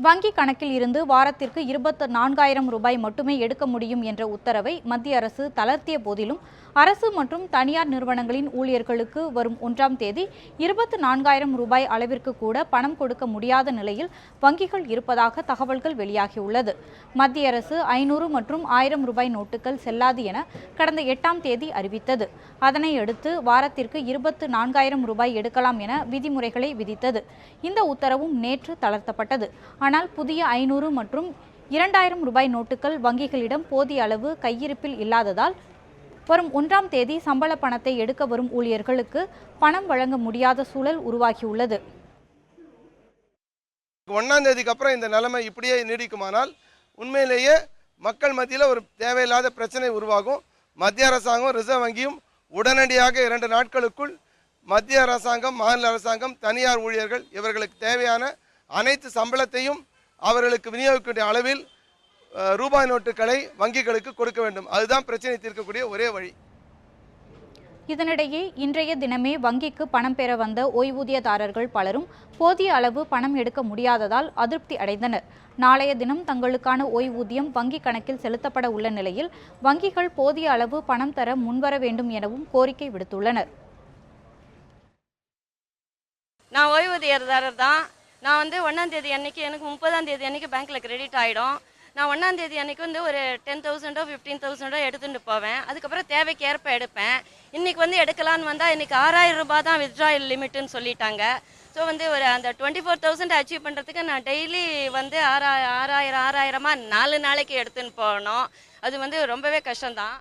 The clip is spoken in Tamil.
வங்கி கணக்கில் இருந்து வாரத்திற்கு 24,000 ரூபாய் மட்டுமே எடுக்க முடியும் என்ற உத்தரவை மத்திய அரசு தளர்த்திய போதிலும் அரசு மற்றும் தனியார் நிறுவனங்களின் ஊழியர்களுக்கு வரும் 1ஆம் தேதி 24,000 ரூபாய் அளவிற்கு கூட பணம் கொடுக்க முடியாத நிலையில் வங்கிகள் இருப்பதாக தகவல்கள் வெளியாகியுள்ளது. மத்திய அரசு 500 மற்றும் 1000 ரூபாய் நோட்டுகள் செல்லாது என கடந்த 8ஆம் தேதி அறிவித்தது. அதனை அடுத்து வாரத்திற்கு 24,000 ரூபாய் எடுக்கலாம் என விதிமுறைகளை விதித்தது. இந்த உத்தரவும் நேற்று தளர்த்தப்பட்டது. ஆனால் புதிய 500 மற்றும் 2,000 ரூபாய் நோட்டுகள் வங்கிகளிடம் போதிய அளவு கையிருப்பில் இல்லாததால் வரும் 1ஆம் தேதி சம்பள பணத்தை எடுக்க வரும் ஊழியர்களுக்கு பணம் வழங்க முடியாத சூழல் உருவாகியுள்ளது. 1ஆம் தேதிக்கு அப்புறம் இந்த நிலைமை இப்படியே நீடிக்குமானால் உண்மையிலேயே மக்கள் மத்தியில் ஒரு தேவையில்லாத பிரச்சனை உருவாகும். மத்திய அரசாங்கம் ரிசர்வ் வங்கியும் உடனடியாக 2 நாட்களுக்குள் மத்திய அரசாங்கம், மாநில அரசாங்கம், தனியார் ஊழியர்கள் இவர்களுக்கு தேவையான அனைத்து சம்பளத்தையும் அவர்களுக்கு விநியோகிக்கக்கூடிய அளவில் ரூபாய் நோட்டுகளை வங்கிகளுக்கு கொடுக்க வேண்டும். அதுதான் பிரச்சனை தீர்க்கக்கூடிய ஒரே வழி. இதனிடையே இன்றைய தினமே வங்கிக்கு பணம் பெற வந்த ஓய்வூதியதாரர்கள் பலரும் போதிய அளவு பணம் எடுக்க முடியாததால் அதிருப்தி அடைந்தனர். நாளைய தினம் தங்களுக்கான ஓய்வூதியம் வங்கி கணக்கில் செலுத்தப்பட உள்ள நிலையில் வங்கிகள் போதிய அளவு பணம் தர முன்வர வேண்டும் எனவும் கோரிக்கை விடுத்துள்ளனர். நான் ஓய்வூதியதாரர் தான். நான் 1ஆம் தேதி அன்னைக்கு எனக்கு 30ஆம் தேதி அன்னைக்கு பேங்க்கில் கிரெடிட் ஆகிடும். நான் 1ஆம் தேதி அன்னைக்கு ஒரு 10,000 15,000 எடுத்துகிட்டு போவேன். அதுக்கப்புறம் தேவைக்கு ஏற்ப எடுப்பேன். இன்னைக்கு எடுக்கலான்னு வந்தால் இன்னைக்கு 6,000 ரூபாய் தான் வித்ட்ராயல் லிமிட்டுன்னு சொல்லிட்டாங்க. ஸோ ஒரு அந்த 24,000 அச்சீவ் பண்ணுறதுக்கு நான் டெய்லி 6,000 4 நாளைக்கு எடுத்துன்னு போகணும். அது ரொம்பவே கஷ்டம்தான்.